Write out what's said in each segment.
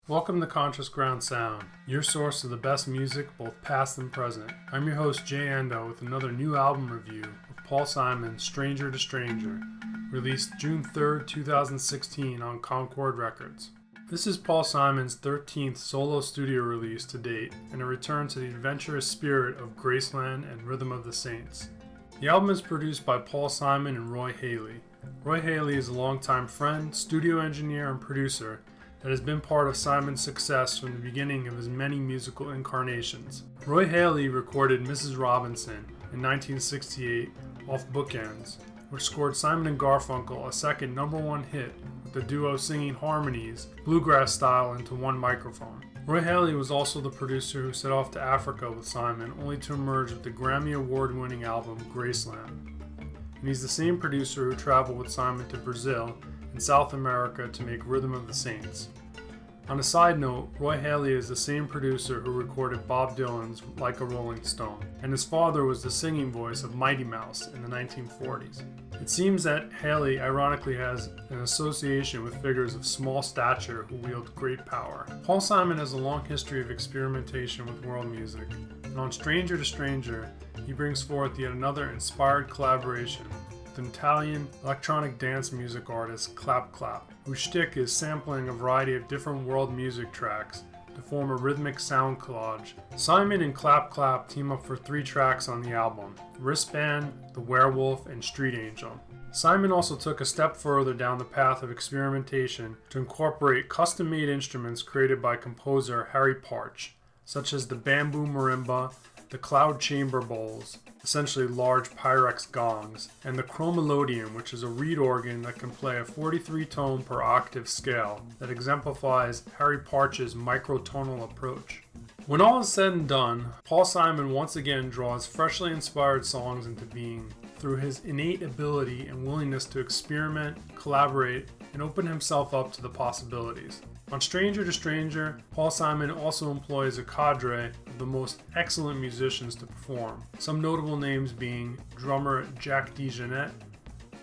Welcome to Conscious Ground Sound, your source of the best music, both past and present. I'm your host, Jay Ando, with another new album review of Paul Simon's Stranger to Stranger, released June 3rd, 2016 on Concord Records. This is Paul Simon's 13th solo studio release to date, and a return to the adventurous spirit of Graceland and Rhythm of the Saints. The album is produced by Paul Simon and Roy Haley. Roy Haley is a longtime friend, studio engineer, and producer that has been part of Simon's success from the beginning of his many musical incarnations. Roy Haley recorded Mrs. Robinson in 1968 off Bookends, which scored Simon and Garfunkel a second #1 hit with the duo singing harmonies, bluegrass style, into one microphone. Roy Haley was also the producer who set off to Africa with Simon, only to emerge with the Grammy Award-winning album Graceland. And he's the same producer who traveled with Simon to Brazil and South America to make Rhythm of the Saints. On a side note, Roy Haley is the same producer who recorded Bob Dylan's Like a Rolling Stone, and his father was the singing voice of Mighty Mouse in the 1940s. It seems that Haley ironically has an association with figures of small stature who wield great power. Paul Simon has a long history of experimentation with world music, and on Stranger to Stranger, he brings forth yet another inspired collaboration with Italian electronic dance music artist Clap Clap, whose shtick is sampling a variety of different world music tracks to form a rhythmic sound collage. Simon and Clap Clap team up for 3 tracks on the album: Wristband, The Werewolf, and Street Angel. Simon also took a step further down the path of experimentation to incorporate custom-made instruments created by composer Harry Partch, such as the bamboo marimba, the cloud chamber bowls, essentially large Pyrex gongs, and the chromelodium, which is a reed organ that can play a 43-tone per octave scale that exemplifies Harry Partch's microtonal approach. When all is said and done, Paul Simon once again draws freshly inspired songs into being through his innate ability and willingness to experiment, collaborate, and open himself up to the possibilities. On Stranger to Stranger, Paul Simon also employs a cadre of the most excellent musicians to perform, some notable names being drummer Jack DeJohnette,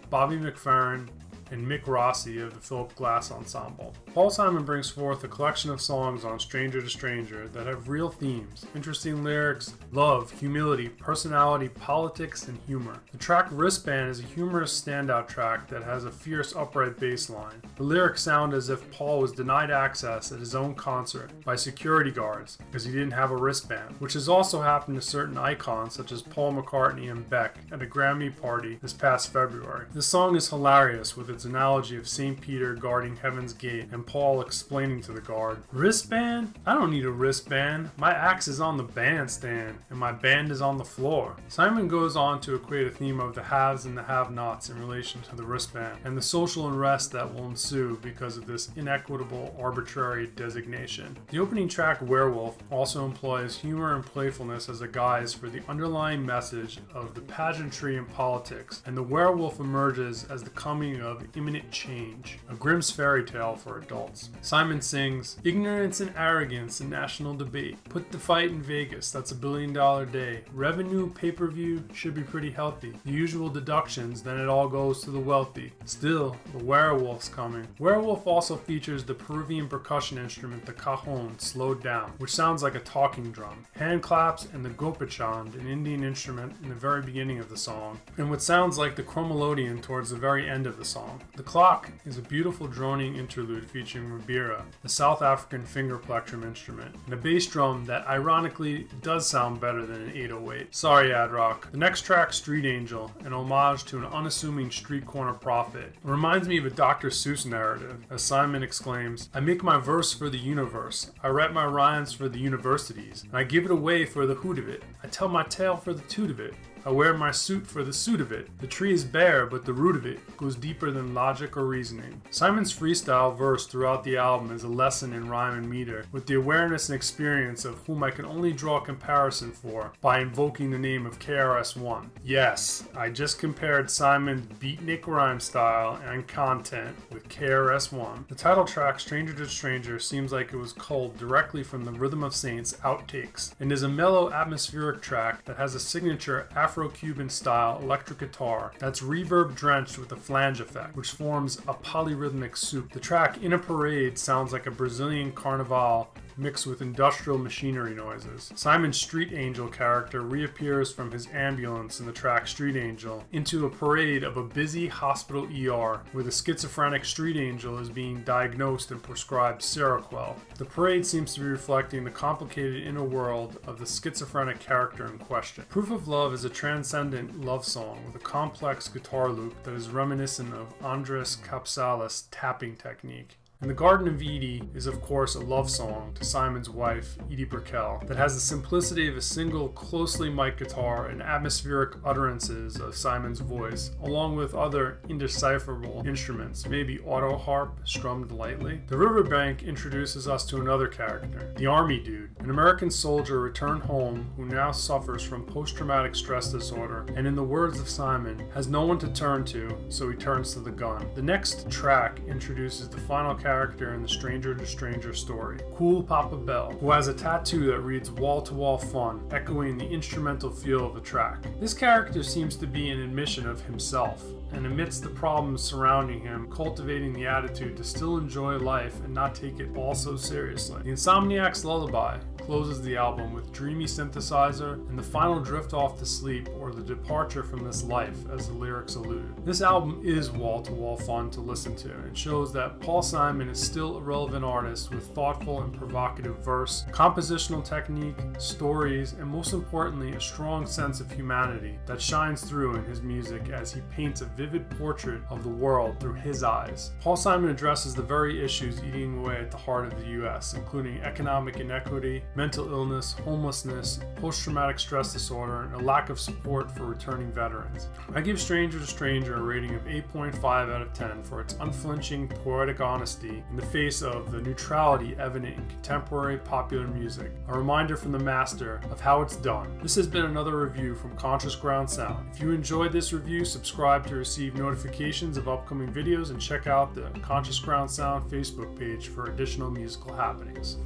Bobby McFerrin, and Mick Rossi of the Philip Glass Ensemble. Paul Simon brings forth a collection of songs on Stranger to Stranger that have real themes, interesting lyrics, love, humility, personality, politics, and humor. The track Wristband is a humorous standout track that has a fierce upright bass line. The lyrics sound as if Paul was denied access at his own concert by security guards because he didn't have a wristband, which has also happened to certain icons such as Paul McCartney and Beck at a Grammy party this past February. This song is hilarious with its analogy of St. Peter guarding Heaven's Gate and Paul explaining to the guard, "Wristband? I don't need a wristband. My axe is on the bandstand and my band is on the floor." Simon goes on to equate a theme of the haves and the have-nots in relation to the wristband and the social unrest that will ensue because of this inequitable, arbitrary designation. The opening track Werewolf also employs humor and playfulness as a guise for the underlying message of the pageantry in politics, and the werewolf emerges as the coming of imminent change, a Grimm's fairy tale for adults. Simon sings, "Ignorance and arrogance in national debate. Put the fight in Vegas, that's $1 billion day. Revenue, pay-per-view, should be pretty healthy. The usual deductions, then it all goes to the wealthy. Still, the werewolf's coming." Werewolf also features the Peruvian percussion instrument, the cajon, slowed down, which sounds like a talking drum, hand claps, and the gopechand, an Indian instrument, in the very beginning of the song, and what sounds like the chromelodium towards the very end of the song. The clock is a beautiful droning interlude featuring Mbira, the South African finger plectrum instrument, and a bass drum that ironically does sound better than an 808. Sorry, Ad Rock. The next track, Street Angel, an homage to an unassuming street corner prophet, reminds me of a Dr. Seuss narrative, as Simon exclaims, "I make my verse for the universe, I write my rhymes for the universities, and I give it away for the hoot of it, I tell my tale for the toot of it. I wear my suit for the suit of it. The tree is bare, but the root of it goes deeper than logic or reasoning." Simon's freestyle verse throughout the album is a lesson in rhyme and meter, with the awareness and experience of whom I can only draw a comparison for by invoking the name of KRS-One. Yes, I just compared Simon's beatnik rhyme style and content with KRS-One. The title track, Stranger to Stranger, seems like it was culled directly from the Rhythm of Saints outtakes, and is a mellow, atmospheric track that has a signature Afro Afro-Cuban style electric guitar that's reverb drenched with a flange effect, which forms a polyrhythmic soup. The track In a Parade sounds like a Brazilian carnival mixed with industrial machinery noises. Simon's Street Angel character reappears from his ambulance in the track Street Angel into a parade of a busy hospital ER where the schizophrenic Street Angel is being diagnosed and prescribed Seroquel. The parade seems to be reflecting the complicated inner world of the schizophrenic character in question. Proof of Love is a transcendent love song with a complex guitar loop that is reminiscent of Andres Capsalis' tapping technique. And The Garden of Edie is of course a love song to Simon's wife, Edie Brickell, that has the simplicity of a single closely mic'd guitar and atmospheric utterances of Simon's voice, along with other indecipherable instruments, maybe auto harp strummed lightly. The Riverbank introduces us to another character, the Army Dude, an American soldier returned home who now suffers from post-traumatic stress disorder, and in the words of Simon, has no one to turn to, so he turns to the gun. The next track introduces the final character in the Stranger to Stranger story, Cool Papa Bell, who has a tattoo that reads wall-to-wall fun, echoing the instrumental feel of the track. This character seems to be an admission of himself, and amidst the problems surrounding him, cultivating the attitude to still enjoy life and not take it all so seriously. The Insomniac's Lullaby closes the album with dreamy synthesizer and the final drift off to sleep or the departure from this life, as the lyrics allude. This album is wall-to-wall fun to listen to and shows that Paul Simon is still a relevant artist with thoughtful and provocative verse, compositional technique, stories, and most importantly, a strong sense of humanity that shines through in his music as he paints a vivid portrait of the world through his eyes. Paul Simon addresses the very issues eating away at the heart of the U.S., including economic inequity, mental illness, homelessness, post-traumatic stress disorder, and a lack of support for returning veterans. I give Stranger to Stranger a rating of 8.5 out of 10 for its unflinching, poetic honesty in the face of the neutrality evident in contemporary popular music, a reminder from the master of how it's done. This has been another review from Conscious Ground Sound. If you enjoyed this review, subscribe to receive notifications of upcoming videos and check out the Conscious Ground Sound Facebook page for additional musical happenings.